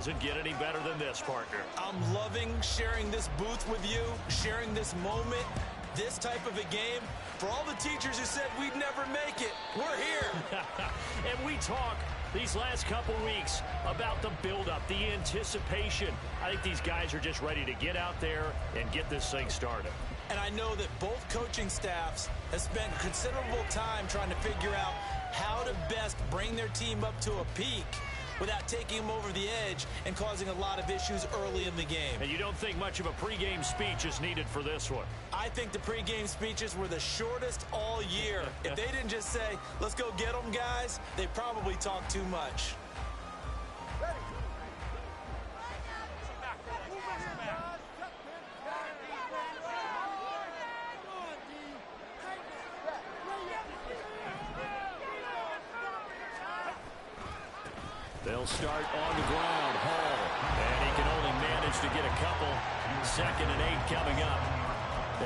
Doesn't get any better than this, partner. I'm loving sharing this booth with you, sharing this moment, this type of a game. For all the teachers who said we'd never make it, we're here. And we talk these last couple weeks about the buildup, the anticipation. I think these guys are just ready to get out there and get this thing started. And I know that both coaching staffs have spent considerable time trying to figure out how to best bring their team up to a peak without taking them over the edge and causing a lot of issues early in the game. And you don't think much of a pregame speech is needed for this one? I think the pregame speeches were the shortest all year. If they didn't just say, let's go get them, guys, they probably talked too much. They'll start on the ground. Hall. And he can only manage to get a couple. 2nd and 8 coming up.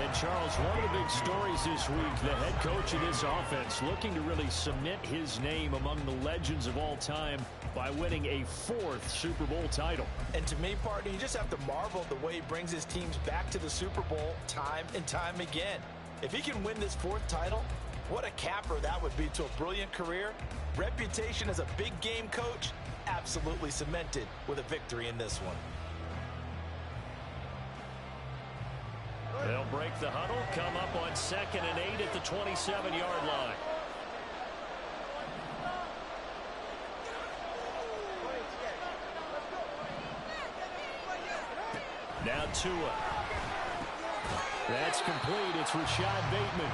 And, Charles, one of the big stories this week, the head coach of this offense looking to really cement his name among the legends of all time by winning a 4th Super Bowl title. And to me, partner, you just have to marvel at the way he brings his teams back to the Super Bowl time and time again. If he can win this 4th title, what a capper that would be to a brilliant career. Reputation as a big game coach, absolutely cemented with a victory in this one. They'll break the huddle, come up on 2nd and 8 at the 27-yard line. Now Tua. That's complete. It's Rashad Bateman.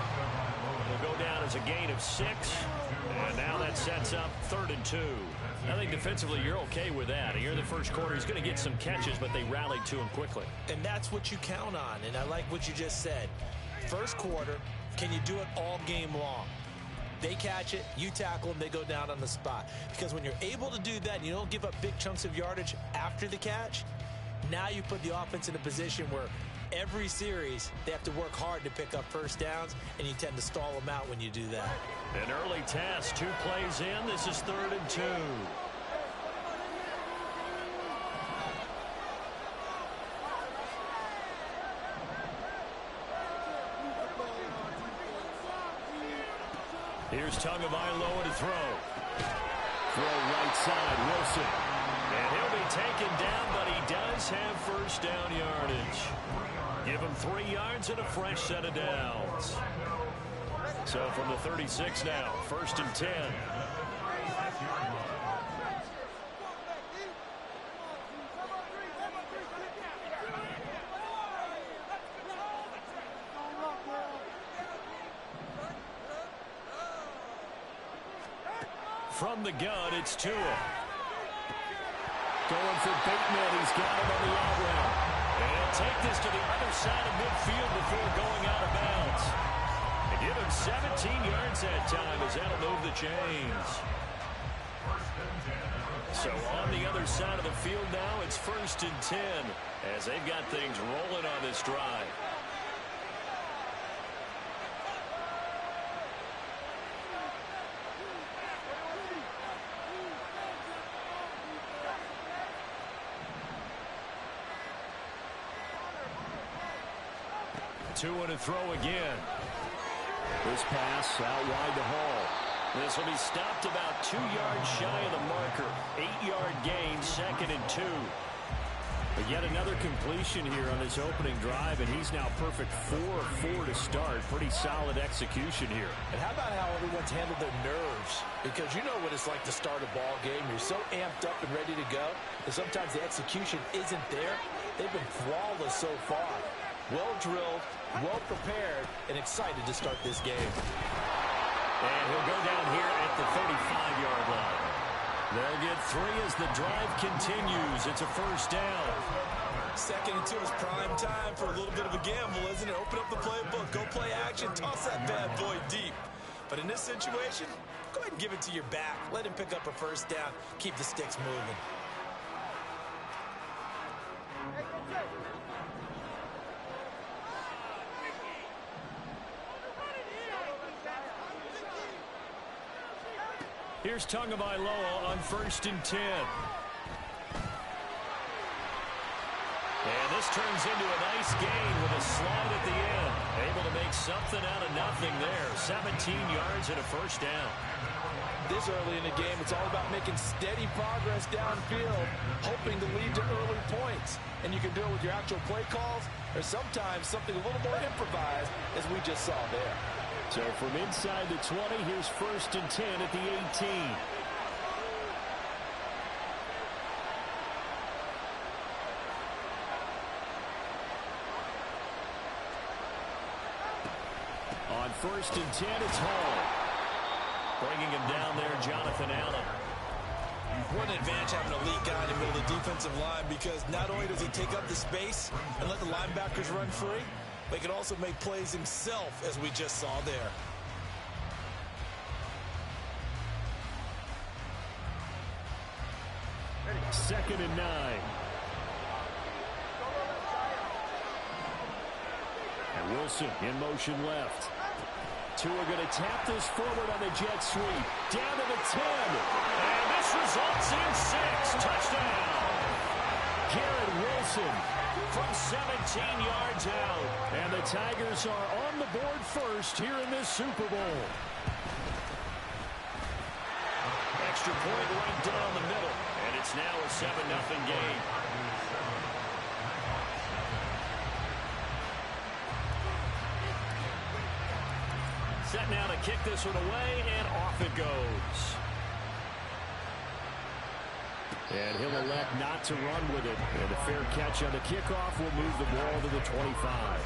Will go down as a gain of 6. And now that sets up 3rd and 2. I think defensively you're okay with that. Here in the first quarter, he's going to get some catches, but they rallied to him quickly. And that's what you count on, and I like what you just said. First quarter, can you do it all game long? They catch it, you tackle them, they go down on the spot. Because when you're able to do that and you don't give up big chunks of yardage after the catch, now you put the offense in a position where every series they have to work hard to pick up first downs, and you tend to stall them out when you do that. An early test, 2 plays in. This is 3rd and 2. Here's Tagovailoa to throw. Throw right side, Wilson. And he'll be taken down, but he does have first down yardage. Give him 3 yards and a fresh set of downs. So from the 36 now, 1st and 10. From the gun, it's Tua. Going for Bateman. He's got him on the out route. And he'll take this to the other side of midfield before going out of bounds. And give him 17 yards that time as that'll move the chains. So on the other side of the field now, it's 1st and 10 as they've got things rolling on this drive. Tua to throw again. This pass out wide to Hall. This will be stopped about 2 yards shy of the marker. 8-yard gain, 2nd and 2. But yet another completion here on this opening drive, and he's now perfect 4 of 4 to start. Pretty solid execution here. And how about how everyone's handled their nerves? Because you know what it's like to start a ball game. You're so amped up and ready to go, and sometimes the execution isn't there. They've been flawless so far. Well drilled, well prepared, and excited to start this game. And he'll go down here at the 35-yard line. They'll get 3 as the drive continues. It's a first down. 2nd and 2 is prime time for a little bit of a gamble, isn't it? Open up the playbook, go play action, toss that bad boy deep. But in this situation, go ahead and give it to your back. Let him pick up a first down. Keep the sticks moving. Here's Tagovailoa on 1st and 10. this turns into a nice gain with a slide at the end. Able to make something out of nothing there. 17 yards and a first down. This early in the game, it's all about making steady progress downfield, hoping to lead to early points. And you can do it with your actual play calls or sometimes something a little more improvised, as we just saw there. So from inside the 20, here's 1st and 10 at the 18. On 1st and 10, it's Hall. Bringing him down there, Jonathan Allen. What an advantage having a lead guy in the middle of the defensive line, because not only does he take up the space and let the linebackers run free, but he can also make plays himself, as we just saw there. Second and 9. And Wilson in motion left. Tua going to tap this forward on the jet sweep. Down to the 10. And this results in 6. Touchdown. Garrett Wilson from 17 yards out. And the Tigers are on the board first here in this Super Bowl. Extra point right down the middle. And it's now a 7-0 game. Set now to kick this one away, and off it goes. And he'll elect not to run with it. And a fair catch on the kickoff will move the ball to the 25.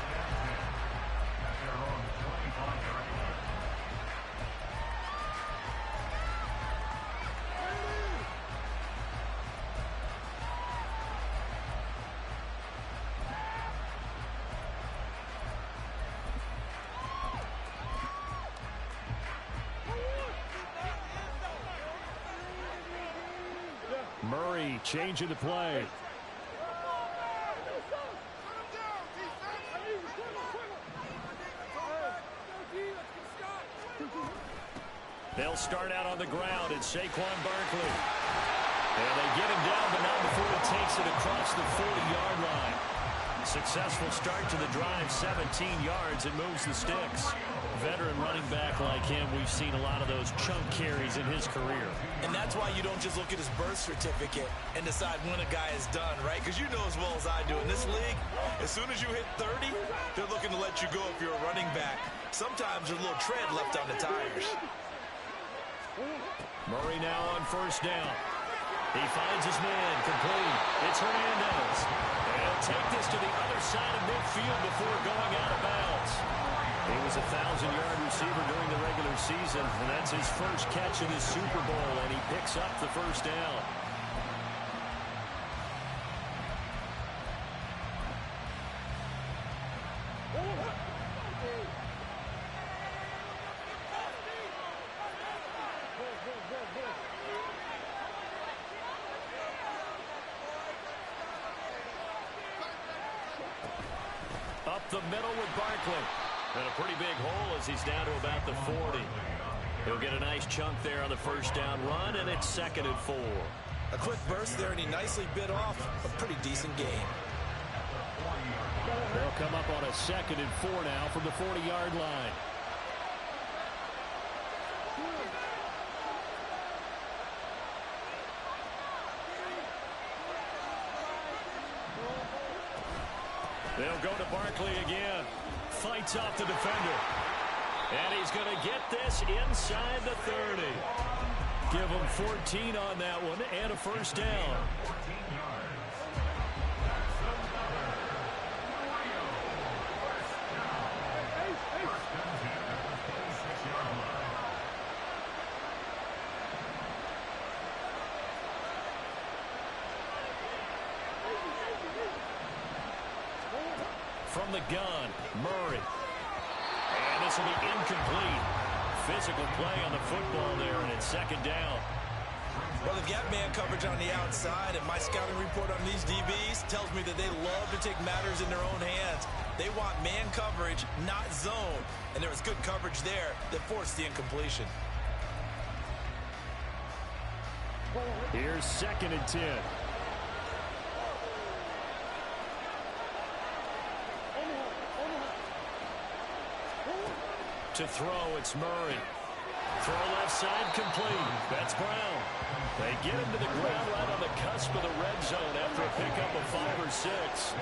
Murray changing the play. They'll start out on the ground. It's Saquon Barkley. And they get him down, but not before he takes it across the 40-yard line. Successful start to the drive, 17 yards, and moves the sticks. Veteran running back like him, we've seen a lot of those chunk carries in his career. And that's why you don't just look at his birth certificate and decide when a guy is done, right? Because you know as well as I do, in this league, as soon as you hit 30, they're looking to let you go if you're a running back. Sometimes there's a little tread left on the tires. Murray now on 1st down. He finds his man, complete. It's Hernandez. And he'll take this to the other side of midfield before going out of bounds. He was a 1,000-yard receiver during the regular season, and that's his first catch of the Super Bowl, and he picks up the 1st down. Up the middle with Barkley. And a pretty big hole as he's down to about the 40. He'll get a nice chunk there on the 1st down run, and it's 2nd and 4. A quick burst there, and he nicely bit off a pretty decent game. They'll come up on a 2nd and 4 now from the 40-yard line. They'll go to Barkley again. Fights off the defender. And he's going to get this inside the 30. Give him 14 on that one and a 1st down. From the gun, Murray. And this will be incomplete. Physical play on the football there, and it's 2nd down. Well, they've got man coverage on the outside, and my scouting report on these DBs tells me that they love to take matters in their own hands. They want man coverage, not zone. And there was good coverage there that forced the incompletion. Here's 2nd and 10. To throw, it's Murray. Throw left side complete. That's Brown. They get him to the ground right on the cusp of the red zone after a pickup of 5 or 6.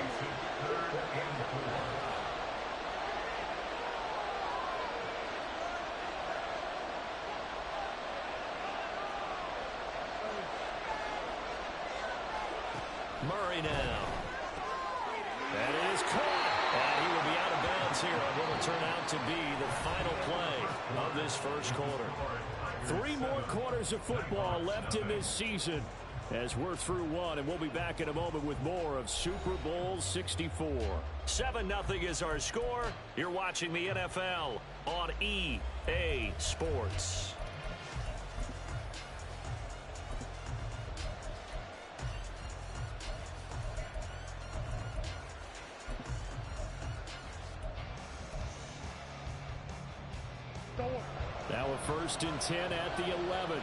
Murray now. That is caught. And he will be out of bounds here on what will turn out to be the final play of this first quarter. 3 more quarters of football left in this season as we're through 1, and we'll be back in a moment with more of Super Bowl 64. 7-0 is our score. You're watching the NFL on EA Sports. Now a 1st and 10 at the 11.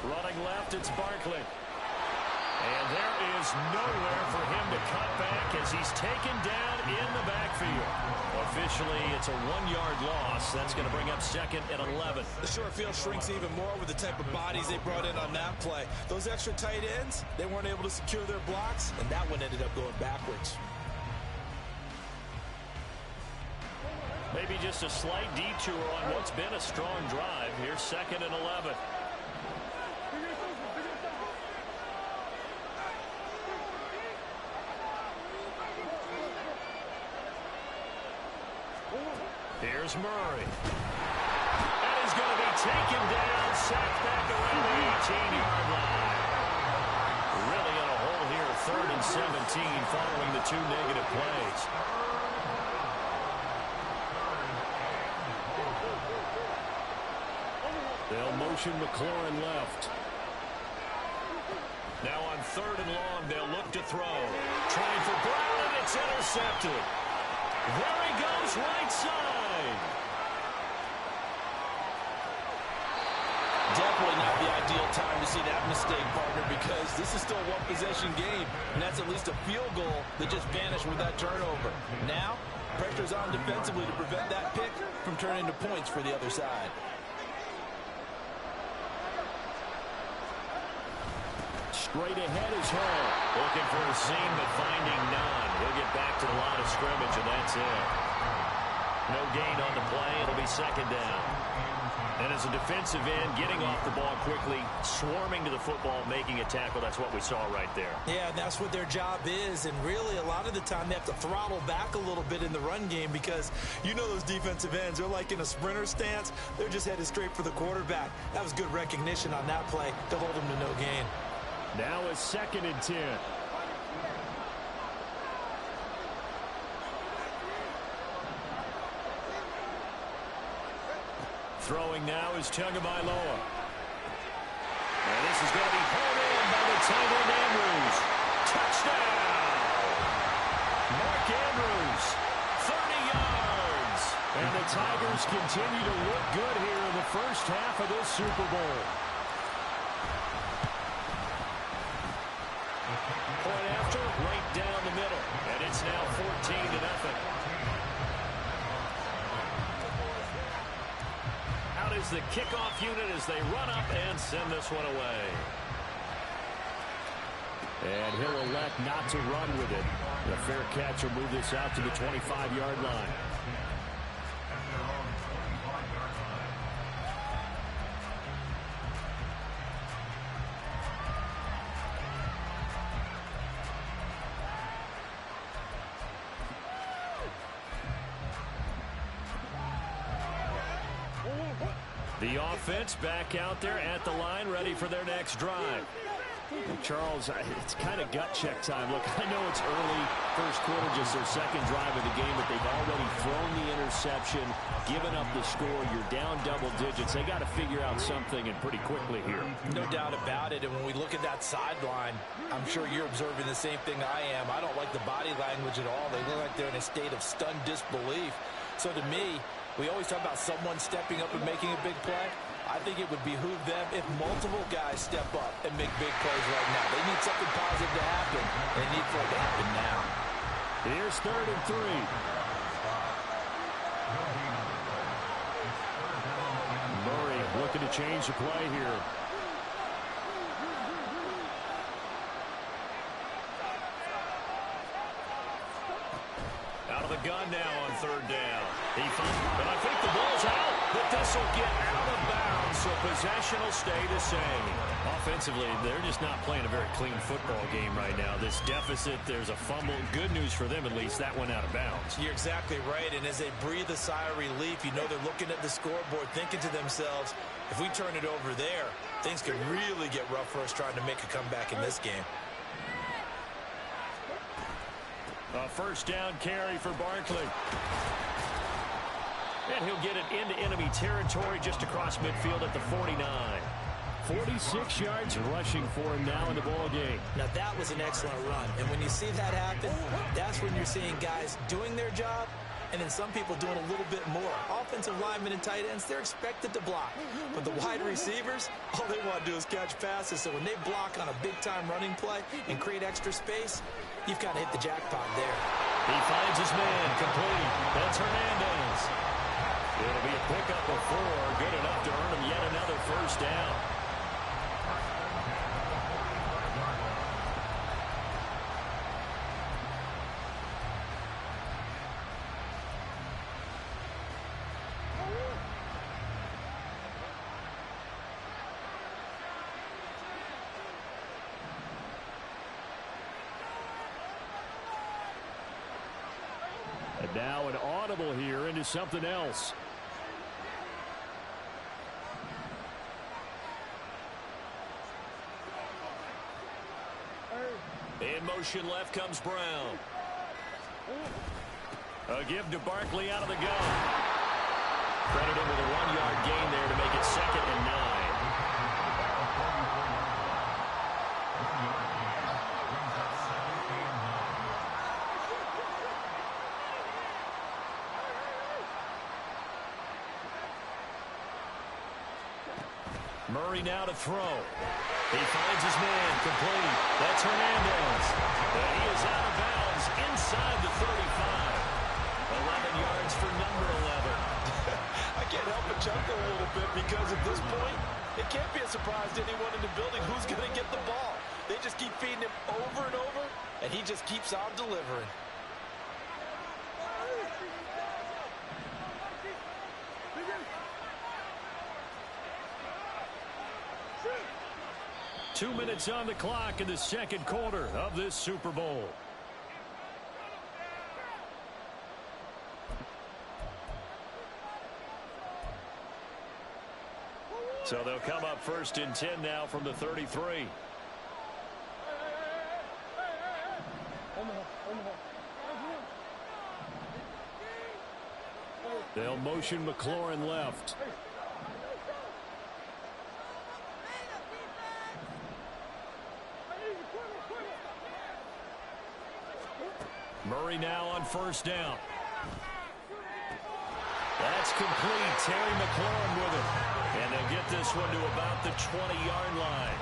Running left, it's Barkley. And there is nowhere for him to cut back as he's taken down in the backfield. Officially, it's a 1-yard loss. That's going to bring up 2nd and 11. The short field shrinks even more with the type of bodies they brought in on that play. Those extra tight ends, they weren't able to secure their blocks, and that one ended up going backwards. Maybe just a slight detour on what's been a strong drive. Here's 2nd and 11. Here's Murray. That is going to be taken down, sacked back around the 18-yard line. Really in a hole here, 3rd and 17 following the 2 negative plays. They'll motion McLaurin left. Now on 3rd and long, they'll look to throw. Trying for Brown, and it's intercepted. There he goes, right side. Definitely not the ideal time to see that mistake, partner, because this is still a one-possession game, and that's at least a field goal that just vanished with that turnover. Now, pressure's on defensively to prevent that pick from turning into points for the other side. Straight ahead is Hall. Looking for a seam, but finding none. He'll get back to the line of scrimmage, and that's it. No gain on the play. It'll be 2nd down. And as a defensive end, getting off the ball quickly, swarming to the football, making a tackle, that's what we saw right there. Yeah, that's what their job is, and really a lot of the time they have to throttle back a little bit in the run game because you know those defensive ends, they're like in a sprinter stance. They're just headed straight for the quarterback. That was good recognition on that play to hold them to no gain. Now a 2nd and 10. Throwing now is Tagovailoa. And this is going to be pulled in by the tight end Andrews. Touchdown! Mark Andrews, 30 yards. And the Tigers continue to look good here in the first half of this Super Bowl. Point after, right down the middle. And it's now 14-0. Out is the kickoff unit as they run up and send this one away. And he'll elect not to run with it. The fair catch will move this out to the 25-yard line. The offense back out there at the line, ready for their next drive. Charles, it's kind of gut check time. Look, I know it's early, first quarter, just their 2nd drive of the game, but they've already thrown the interception, given up the score. You're down double digits. They got to figure out something, and pretty quickly here. No doubt about it, and when we look at that sideline, I'm sure you're observing the same thing I am. I don't like the body language at all. They look like they're in a state of stunned disbelief. So to me, we always talk about someone stepping up and making a big play. I think it would behoove them if multiple guys step up and make big plays right now. They need something positive to happen. They need for it to happen now. Here's 3rd and 3. Murray looking to change the play here. Out of the gun now on 3rd down. But I think the ball's out, but this will get out of bounds, so possession will stay the same. Offensively, they're just not playing a very clean football game right now. This deficit, there's a fumble. Good news for them, at least. That went out of bounds. You're exactly right, and as they breathe a sigh of relief, you know they're looking at the scoreboard, thinking to themselves, if we turn it over there, things could really get rough for us trying to make a comeback in this game. A 1st down carry for Barkley. And he'll get it into enemy territory just across midfield at the 49. 46 yards rushing for him now in the ball game. Now that was an excellent run, and when you see that happen, that's when you're seeing guys doing their job and then some people doing a little bit more. Offensive linemen and tight ends, they're expected to block. But the wide receivers, all they want to do is catch passes. So when they block on a big-time running play and create extra space, you've got to hit the jackpot there. He finds his man, complete. That's Hernandez. It'll be a pickup of 4, good enough to earn him yet another 1st down. And now an audible here into something else. In motion left comes Brown. A give to Barkley out of the gun. Credited with a 1-yard gain there to make it 2nd and 9. Murray now to throw. He finds his man, complete. That's Hernandez. And he is out of bounds inside the 35. 11 yards for number 11. I can't help but chuckle a little bit because at this point, it can't be a surprise to anyone in the building who's going to get the ball. They just keep feeding him over and over, and he just keeps on delivering. Two minutes on the clock in the 2nd quarter of this Super Bowl. So they'll come up 1st and 10 now from the 33. They'll motion McLaurin left. Murray now on 1st down. That's complete. Terry McLaurin with it. And they'll get this one to about the 20-yard line.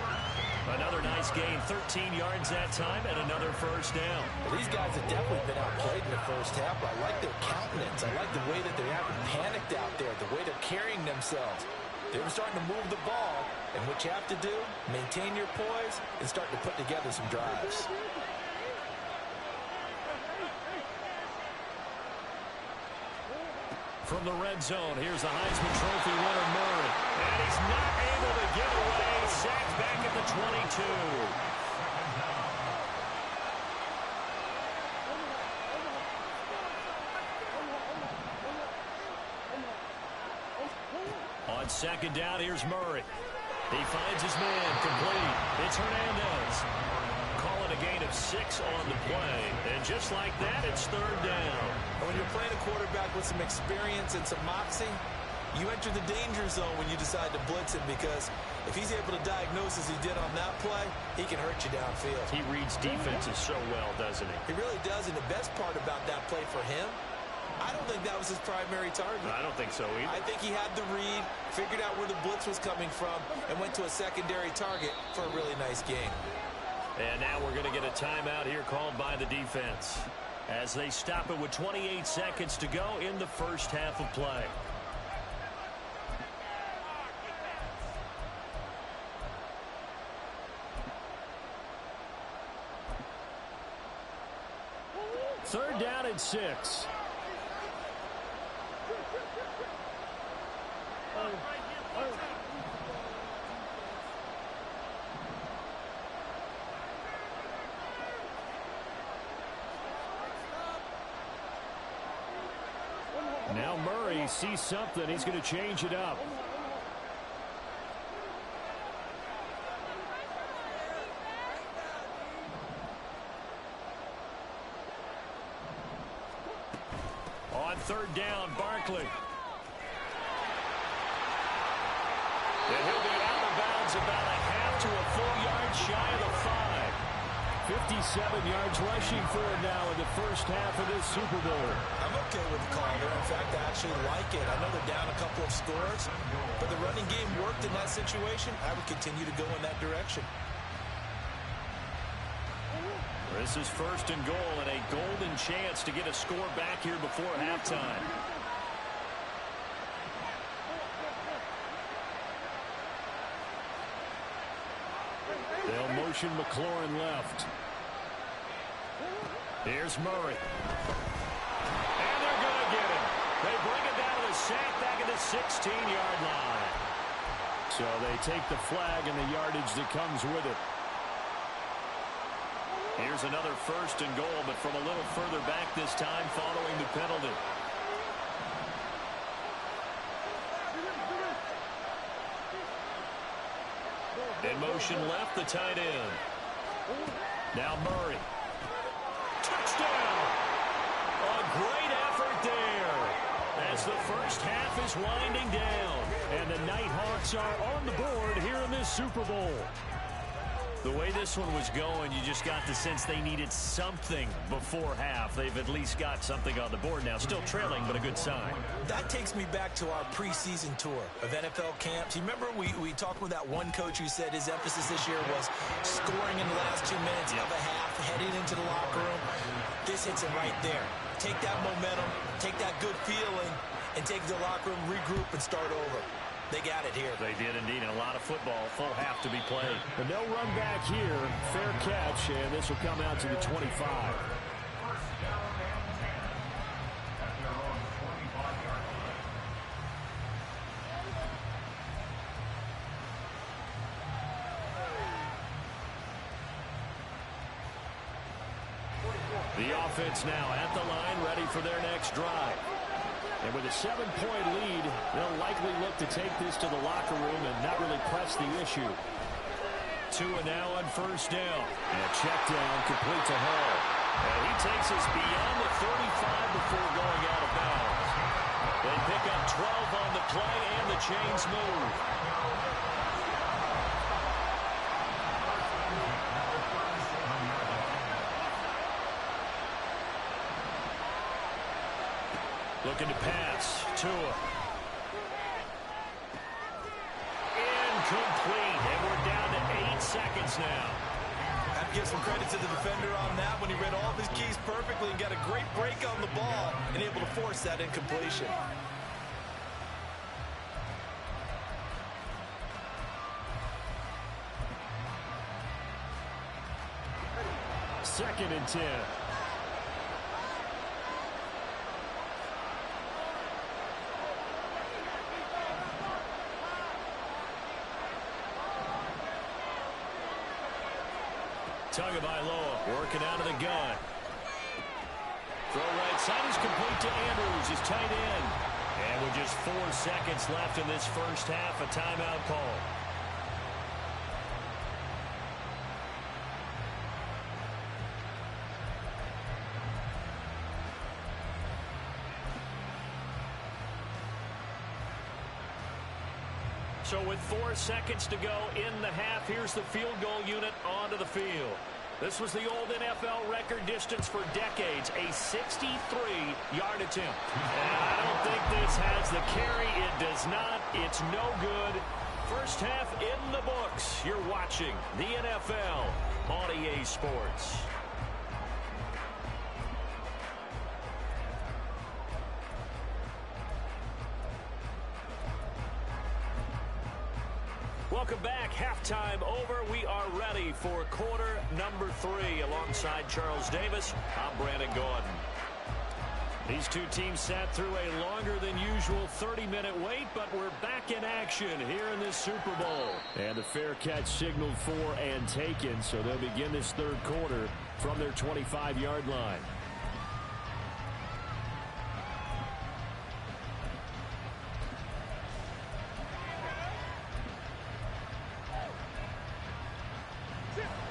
Another nice gain, 13 yards that time, and another 1st down. Well, these guys have definitely been outplayed in the 1st half. I like their countenance. I like the way that they haven't panicked out there, the way they're carrying themselves. They were starting to move the ball, and what you have to do, maintain your poise and start to put together some drives. From the red zone, here's the Heisman Trophy winner, Murray. And he's not able to get away. Sacked back at the 22. On 2nd down, here's Murray. He finds his man, complete. It's Hernandez. Calling a gain of 6 on the play. And just like that, it's 3rd down. When you're playing a quarterback with some experience and some moxie, you enter the danger zone when you decide to blitz him, because if he's able to diagnose as he did on that play, he can hurt you downfield. He reads defenses so well, doesn't he? He really does, and the best part about that play for him, I don't think that was his primary target. I don't think so either. I think he had the read, figured out where the blitz was coming from, and went to a secondary target for a really nice game. And now we're going to get a timeout here called by the defense. as they stop it with 28 seconds to go in the first half of play. Third down and 6. Now Murray sees something. He's going to change it up. On third down, Barkley. And he'll be out of bounds about a half to a full yard shy of the 5. 57 yards rushing for him now in the first half of this Super Bowl. I'm okay with the call there. In fact, I actually like it. I know they're down a couple of scores, but the running game worked in that situation. I would continue to go in that direction. This is first and goal and a golden chance to get a score back here before halftime. They'll motion McLaurin left. Here's Murray. And they're going to get him. They bring it down to the sack back at the 16-yard line. So they take the flag and the yardage that comes with it. Here's another first and goal, but from a little further back this time following the penalty. In motion left, the tight end. Now Murray. Touchdown! A great effort there as the first half is winding down. And the Nighthawks are on the board here in this Super Bowl. The way this one was going, you just got the sense they needed something before half. They've at least got something on the board now. Still trailing, but a good sign. That takes me back to our preseason tour of NFL camps. You remember we talked with that one coach who said his emphasis this year was scoring in the last 2 minutes of a half, heading into the locker room. This hits it right there. Take that momentum, take that good feeling, and take the locker room, regroup, and start over. They got it here. They did indeed, and a lot of football, full half to be played. And they'll run back here, fair catch, and this will come out to the 25. The offense now at the line, ready for their next drive. And with a 7-point lead, they'll likely look to take this to the locker room and not really press the issue. Tua now on first down. And a check down complete to Hall. And he takes us beyond the 35 before going out of bounds. They pick up 12 on the play, and the chains move. Looking to pass. Tua. Incomplete. And we're down to 8 seconds now. I have to give some credit to the defender on that when he read all of his keys perfectly and got a great break on the ball and able to force that incompletion. Second and 10. Tagovailoa working out of the gun. Throw right side is complete to Andrews, his tight end. And with just 4 seconds left in this first half, a timeout call. So with 4 seconds to go in the half, here's the field goal unit onto the field. This was the old NFL record distance for decades, a 63-yard attempt. And I don't think this has the carry. It does not. It's no good. First half in the books. You're watching the NFL on EA Sports. Welcome back. Halftime over. We are ready for quarter number 3. Alongside Charles Davis, I'm Brandon Gordon. These two teams sat through a longer than usual 30-minute wait, but we're back in action here in this Super Bowl. And the fair catch signaled for and taken, so they'll begin this third quarter from their 25-yard line.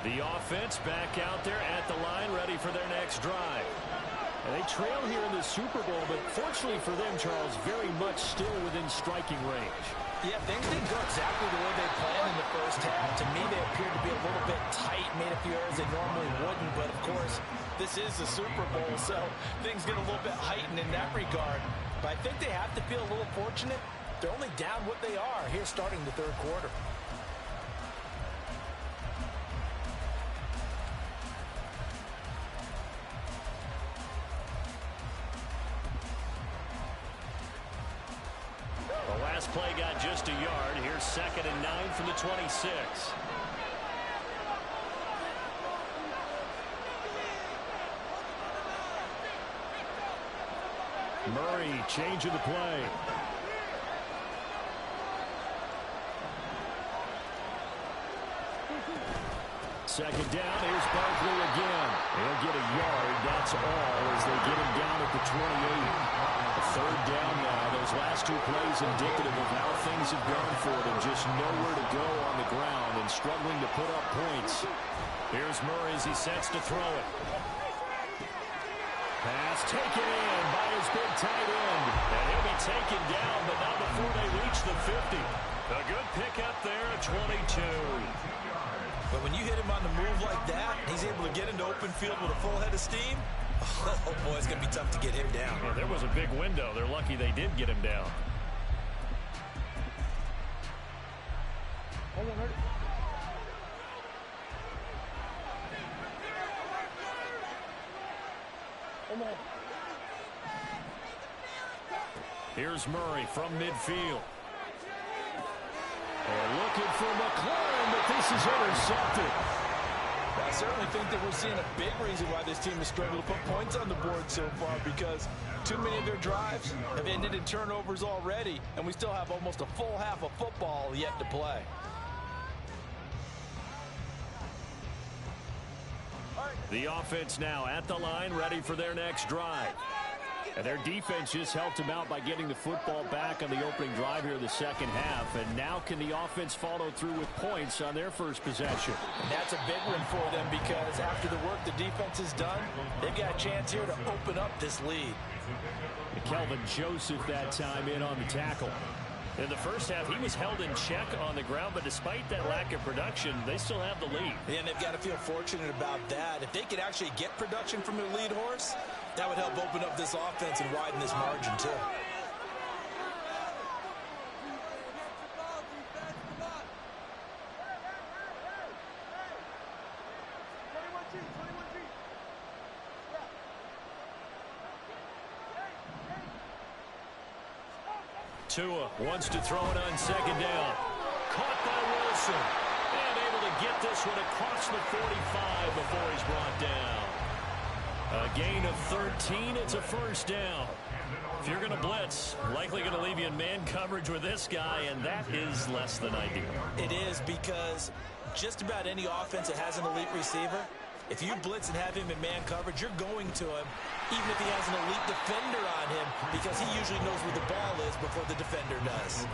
The offense back out there at the line, ready for their next drive. And they trail here in the Super Bowl, but fortunately for them, Charles, very much still within striking range. Yeah, things didn't go exactly the way they planned in the first half. To me, they appeared to be a little bit tight, made a few errors they normally wouldn't. But, of course, this is the Super Bowl, so things get a little bit heightened in that regard. But I think they have to feel a little fortunate. They're only down what they are here starting the third quarter. Play got just a yard. Here's 2nd and 9 from the 26. Murray changing the play. Second down. Here's Barkley again. He'll get a yard. That's all as they get him down at the 28. Third down now. Those last two plays indicative of how things have gone for them. Just nowhere to go on the ground and struggling to put up points. Here's Murray as he sets to throw it. Pass taken in by his big tight end. And he'll be taken down, but not before they reach the 50. A good pickup there at 22. But when you hit him on the move like that, he's able to get into open field with a full head of steam. Oh, boy, it's going to be tough to get him down. Yeah, there was a big window. They're lucky they did get him down. Here's Murray from midfield. Looking for McLaurin, but this is intercepted. I certainly think that we're seeing a big reason why this team has struggled to put points on the board so far, because too many of their drives have ended in turnovers already, and we still have almost a full half of football yet to play. The offense now at the line, ready for their next drive. And their defense just helped them out by getting the football back on the opening drive here in the second half. And now can the offense follow through with points on their first possession? And that's a big one for them, because after the work the defense has done, they've got a chance here to open up this lead. And Kelvin Joseph that time in on the tackle. In the first half, he was held in check on the ground, but despite that lack of production, they still have the lead. And they've got to feel fortunate about that. If they could actually get production from their lead horse, that would help open up this offense and widen this margin, too. Tua wants to throw it on second down. Caught by Wilson. And able to get this one across the 45 before he's brought down. A gain of 13. It's a first down. If you're going to blitz, likely going to leave you in man coverage with this guy, and that is less than ideal. It is, because just about any offense that has an elite receiver, if you blitz and have him in man coverage, you're going to him, even if he has an elite defender on him, because he usually knows where the ball is before the defender does.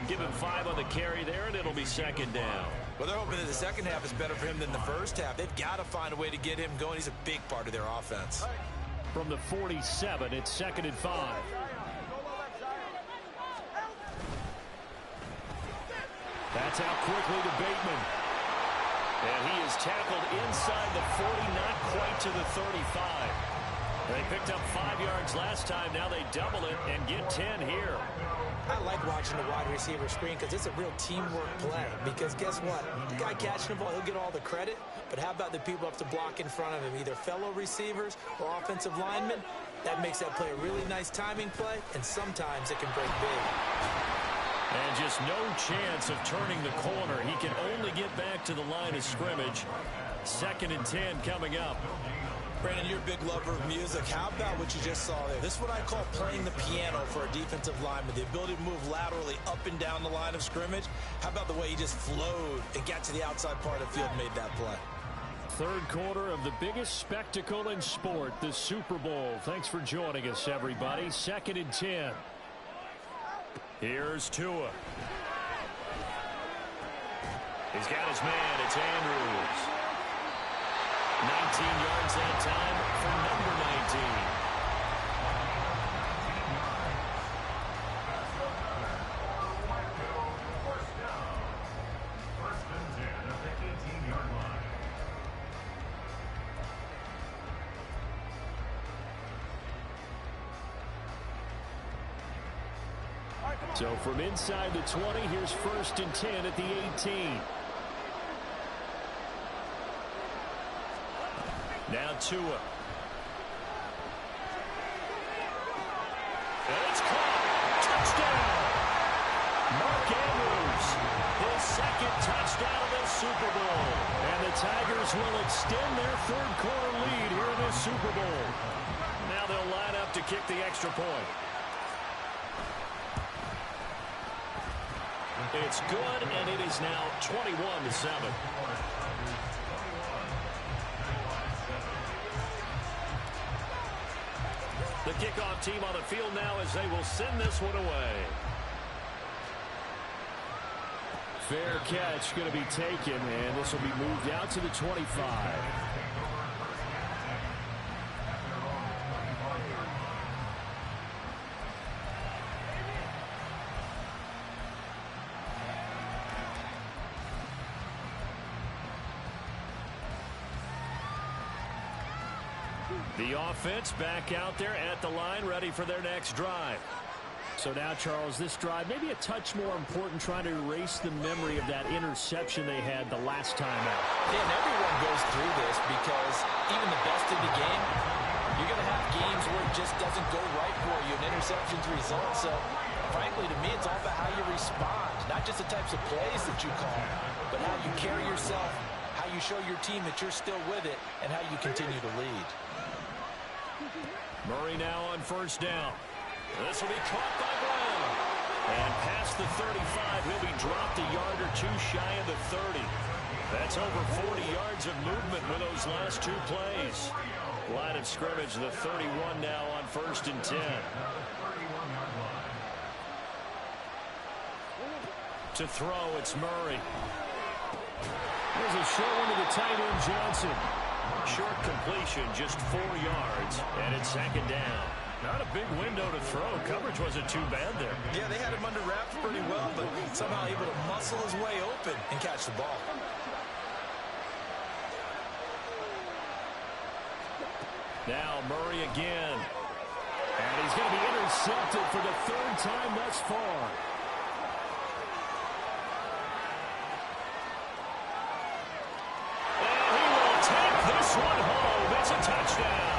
Give him 5 on the carry there, and it'll be second down. Well, they're hoping that the second half is better for him than the first half. They've got to find a way to get him going. He's a big part of their offense. From the 47, it's second and 5. That's out quickly to Bateman. And he is tackled inside the 40, not quite to the 35. They picked up 5 yards last time. Now they double it and get 10 here. I like watching the wide receiver screen because it's a real teamwork play. Because guess what? The guy catching the ball, he'll get all the credit. But how about the people up to block in front of him, either fellow receivers or offensive linemen? That makes that play a really nice timing play, and sometimes it can break big. And just no chance of turning the corner. He can only get back to the line of scrimmage. 2nd and 10 coming up. Brandon, you're a big lover of music. How about what you just saw there? This is what I call playing the piano for a defensive lineman. The ability to move laterally up and down the line of scrimmage. How about the way he just flowed and got to the outside part of the field and made that play? 3rd quarter of the biggest spectacle in sport, the Super Bowl. Thanks for joining us, everybody. 2nd and 10. Here's Tua. He's got his man. It's Andrews. 19 yards that time for number 19. So from inside the 20, here's 1st and 10 at the 18. Now Tua. And it's caught. Touchdown. Mark Andrews. His 2nd touchdown of the Super Bowl. And the Tigers will extend their 3rd quarter lead here in this Super Bowl. Now they'll line up to kick the extra point. It's good, and it is now 21-7. The kickoff team on the field now as they will send this one away. Fair catch going to be taken, and this will be moved out to the 25. The offense back out there at the line, ready for their next drive. So now, Charles, this drive maybe a touch more important, trying to erase the memory of that interception they had the last time out. Yeah, and everyone goes through this because even the best in the game, you're going to have games where it just doesn't go right for you, and interceptions result. So, frankly, to me, it's all about how you respond, not just the types of plays that you call, but how you carry yourself, how you show your team that you're still with it, and how you continue to lead. Murray now on 1st down. This will be caught by Brown. And past the 35, he'll be dropped a yard or two shy of the 30. That's over 40 yards of movement with those last 2 plays. Line of scrimmage, the 31 now on 1st and 10. To throw, it's Murray. There's a short one to the tight end, Johnson. Short completion, just 4 yards, and it's 2nd down. Not a big window to throw. Coverage wasn't too bad there. Yeah, they had him under wraps pretty well, but somehow able to muscle his way open and catch the ball. Now Murray again. And he's going to be intercepted for the 3rd time thus far. This one home. It's a touchdown.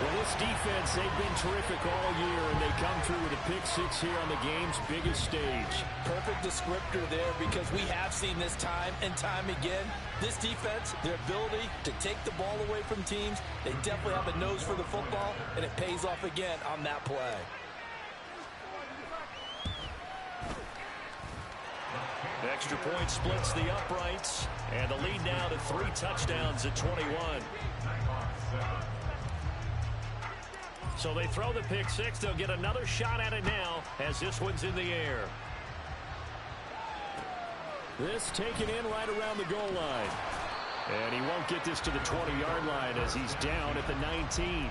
Well, this defense, they've been terrific all year, and they come through with a pick-6 here on the game's biggest stage. Perfect descriptor there, because we have seen this time and time again. This defense, their ability to take the ball away from teams, they definitely have a nose for the football, and it pays off again on that play. Extra point splits the uprights, and the lead now to 3 touchdowns at 21. So they throw the pick-6. They'll get another shot at it now as this one's in the air. This taken in right around the goal line. And he won't get this to the 20-yard line as he's down at the 19.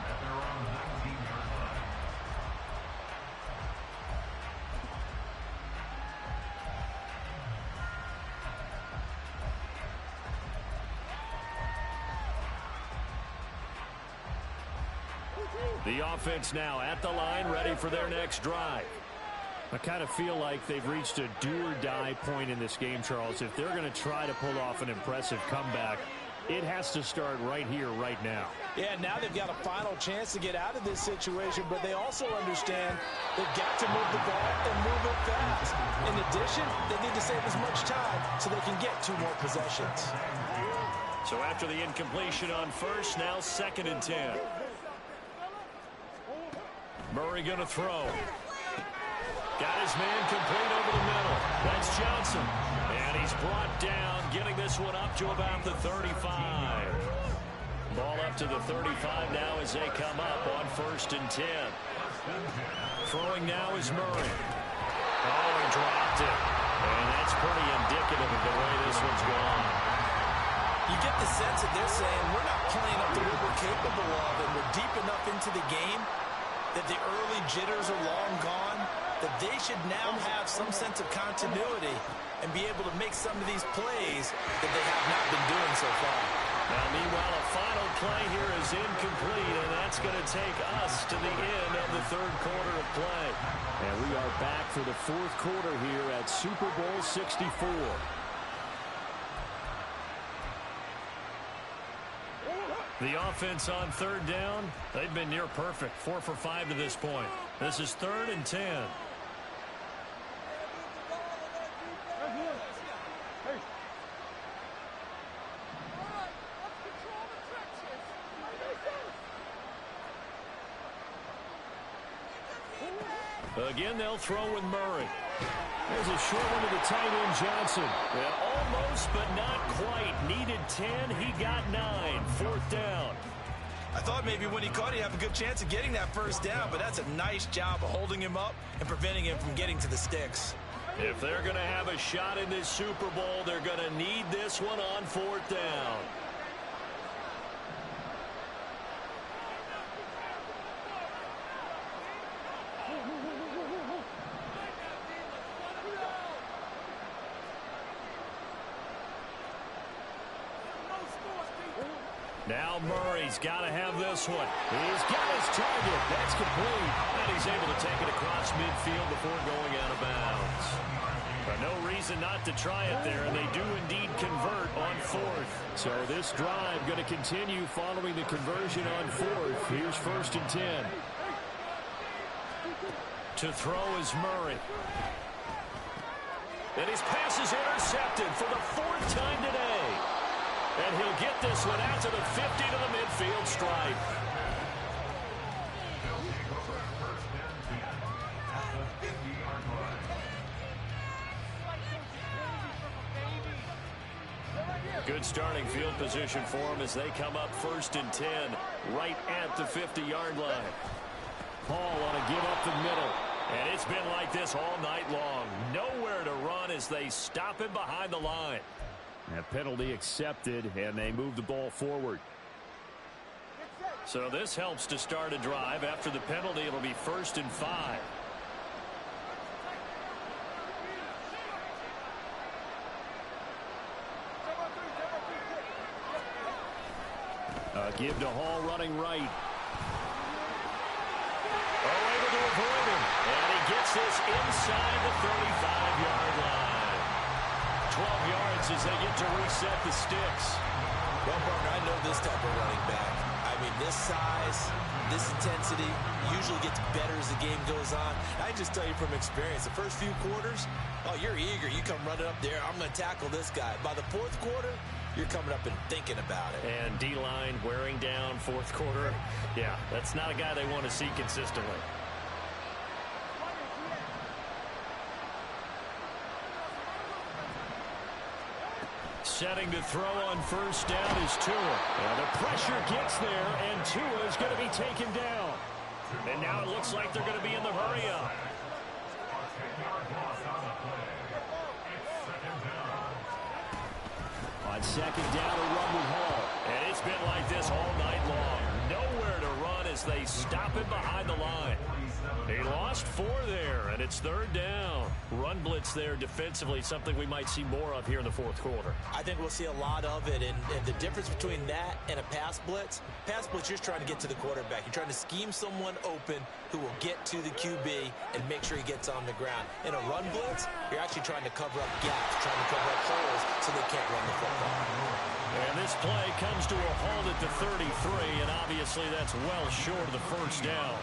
The offense now at the line, ready for their next drive. I kind of feel like they've reached a do-or-die point in this game, Charles. If they're going to try to pull off an impressive comeback, It has to start right here, right now. Yeah, now they've got a final chance to get out of this situation, but they also understand they've got to move the ball and move it fast. In addition, they need to save as much time so they can get 2 more possessions. So after the incompletion on first, now 2nd and 10. Murray going to throw. Got his man complete over the middle. That's Johnson. And he's brought down, getting this one up to about the 35. Ball up to the 35 now as they come up on 1st and 10. Throwing now is Murray. Oh, he dropped it. And that's pretty indicative of the way this one's gone. You get the sense that they're saying we're not playing up to what we're capable of, and we're deep enough into the game that the early jitters are long gone, that they should now have some sense of continuity and be able to make some of these plays that they have not been doing so far. Now, meanwhile, a final play here is incomplete, and that's going to take us to the end of the 3rd quarter of play. And we are back for the 4th quarter here at Super Bowl 64. The offense on 3rd down, they've been near perfect. 4 for 5 to this point. This is 3rd and 10. Again, they'll throw with Murray. There's a short one to the tight end, Johnson. Yeah, almost, but not quite. Needed 10. He got 9. 4th down. I thought maybe when he caught it, he'd have a good chance of getting that 1st down, but that's a nice job of holding him up and preventing him from getting to the sticks. If they're going to have a shot in this Super Bowl, they're going to need this one on 4th down. Now Murray's got to have this one. He's got his target. That's complete. And he's able to take it across midfield before going out of bounds. But no reason not to try it there, and they do indeed convert on 4th. So this drive going to continue following the conversion on 4th. Here's 1st and 10. To throw is Murray. And his pass is intercepted for the 4th time today. And he'll get this one out to the 50 to the midfield stripe. Good starting field position for them as they come up 1st and 10, right at the 50-yard line. Paul on a give up the middle. And it's been like this all night long. Nowhere to run as they stop him behind the line. A penalty accepted, and they move the ball forward. So this helps to start a drive. After the penalty, it'll be 1st and 5. Give to Hall running right. Oh, able to avoid him. And he gets this inside the 35-yard line. 12 yards as they get to reset the sticks. Well, partner, I know this type of running back. I mean, this size, this intensity usually gets better as the game goes on. I just tell you from experience, the first few quarters, oh, you're eager. You come running up there. I'm going to tackle this guy. By the 4th quarter, you're coming up and thinking about it. And D-line wearing down 4th quarter. Yeah, that's not a guy they want to see consistently. Setting to throw on 1st down is Tua. And the pressure gets there, and Tua is going to be taken down. And now it looks like they're going to be in the hurry-up. On 2nd down, a run with Hall. And it's been like this all night long. Nowhere to run as they stop him behind the line. He lost 4 there, and it's 3rd down. Run blitz there defensively, something we might see more of here in the 4th quarter. I think we'll see a lot of it, and the difference between that and a pass blitz, you're just trying to get to the quarterback. You're trying to scheme someone open who will get to the QB and make sure he gets on the ground. In a run blitz, you're actually trying to cover up gaps, trying to cover up holes so they can't run the football. And this play comes to a halt at the 33, and obviously that's well short of the first down.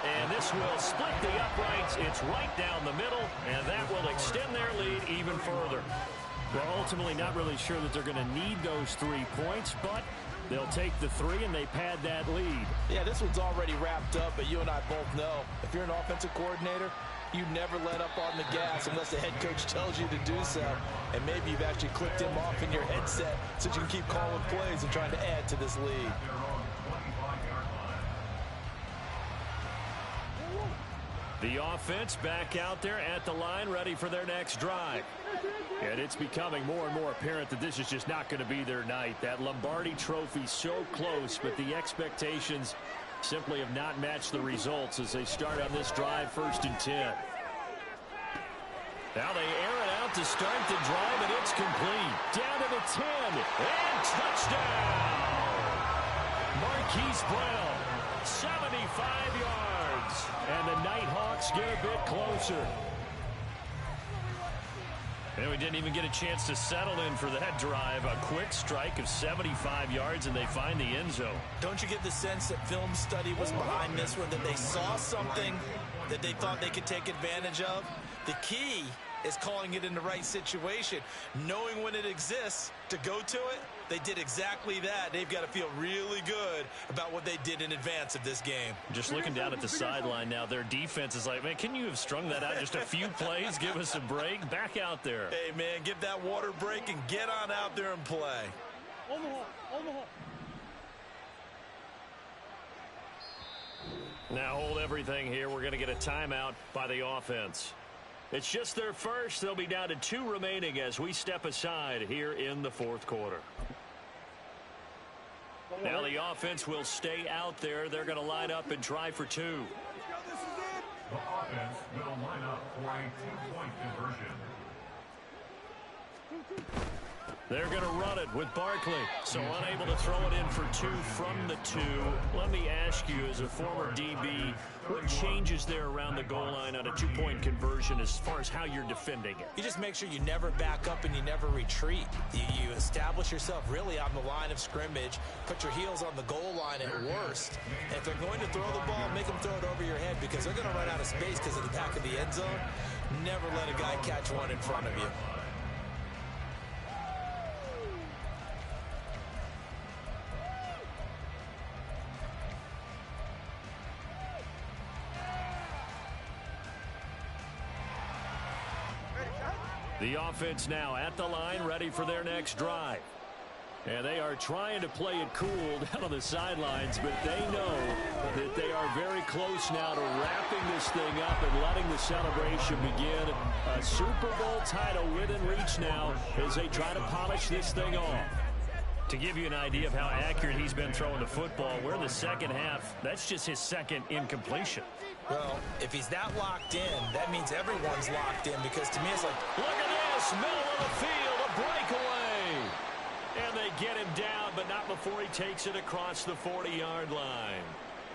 And this will split the uprights. It's right down the middle, and that will extend their lead even further. Well, ultimately not really sure that they're going to need those 3 points, but they'll take the 3 and they pad that lead. Yeah, this one's already wrapped up, but you and I both know if you're an offensive coordinator, you never let up on the gas unless the head coach tells you to do so. And maybe you've actually clicked him off in your headset so you can keep calling plays and trying to add to this lead. The offense back out there at the line, ready for their next drive. And it's becoming more and more apparent that this is just not going to be their night. That Lombardi Trophy so close, but the expectations simply have not matched the results as they start on this drive, 1st and 10. Now they air it out to start the drive, and it's complete. Down to the 10, and touchdown! Marquise Brown, 75 yards. And the Nighthawks get a bit closer. And we didn't even get a chance to settle in for that drive. A quick strike of 75 yards, and they find the end zone. Don't you get the sense that film study was behind this one, that they saw something that they thought they could take advantage of? The key is calling it in the right situation, knowing when it exists to go to it. They did exactly that. They've got to feel really good about what they did in advance of this game. Just looking down at the sideline now, their defense is like, man, can you have strung that out just a few plays? Give us a break. Back out there. Hey, man, give that water break and get on out there and play. Now hold everything here. We're going to get a timeout by the offense. It's just their first. They'll be down to 2 remaining as we step aside here in the 4th quarter. Now the offense will stay out there. They're going to line up and try for 2. The offense will line up for a 2-point conversion. They're going to run it with Barkley. So unable to throw it in for 2 from the 2. Let me ask you, as a former DB, what changes there around the goal line on a 2-point conversion as far as how you're defending it? You just make sure you never back up and you never retreat. You establish yourself really on the line of scrimmage, put your heels on the goal line at worst. And if they're going to throw the ball, make them throw it over your head because they're going to run out of space because of the back of the end zone. Never let a guy catch one in front of you. The offense now at the line, ready for their next drive. And they are trying to play it cool down on the sidelines, but they know that they are very close now to wrapping this thing up and letting the celebration begin. A Super Bowl title within reach now as they try to polish this thing off. To give you an idea of how accurate he's been throwing the football, we're in the second half. That's just his second incompletion. Well, if he's that locked in, that means everyone's locked in because to me it's like, look at this, middle of the field, a breakaway. And they get him down, but not before he takes it across the 40-yard line.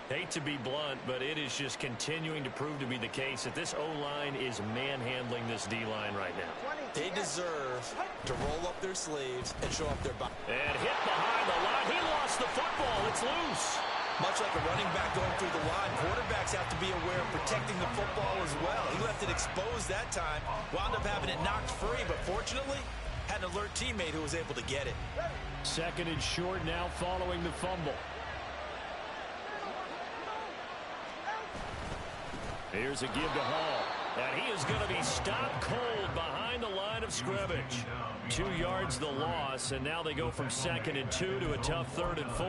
Hate to be blunt, but it is just continuing to prove to be the case that this O-line is manhandling this D-line right now. They deserve to roll up their sleeves and show up their body. And hit behind the line. He lost the football. It's loose. Much like a running back going through the line, quarterbacks have to be aware of protecting the football as well. He left it exposed that time, wound up having it knocked free, but fortunately, had an alert teammate who was able to get it. 2nd and short now following the fumble. Here's a give to Hall. And he is going to be stopped cold behind the line of scrimmage. 2 yards the loss, and now they go from 2nd and 2 to a tough 3rd and 4.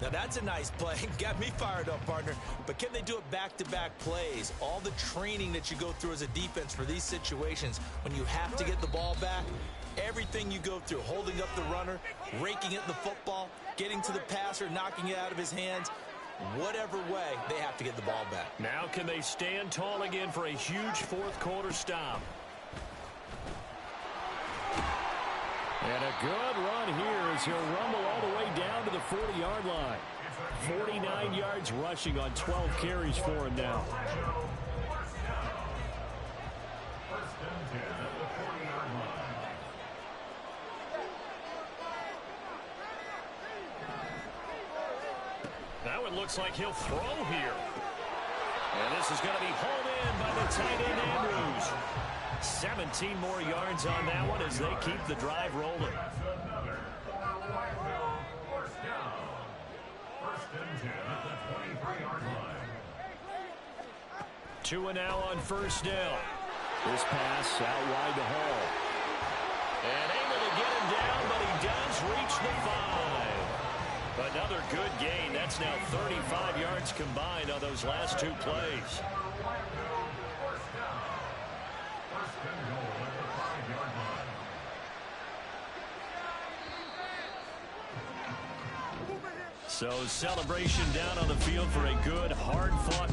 Now that's a nice play. Got me fired up, partner. But can they do it back-to-back plays? All the training that you go through as a defense for these situations, when you have to get the ball back, everything you go through, holding up the runner, raking at the football, getting to the passer, knocking it out of his hands, Whatever way, they have to get the ball back. Now can they stand tall again for a huge fourth quarter stop? And a good run here as he'll rumble all the way down to the 40-yard line. 49 yards rushing on 12 carries for him now. Now it looks like he'll throw here. And this is going to be hauled in by the tight end Andrews. 17 more yards on that one as they keep the drive rolling. Tua now on first down. This pass out wide to Hall. And able to get him down, but he does reach the 5. Another good gain. That's now 35 yards combined on those last two plays. So celebration down on the field for a good, hard-fought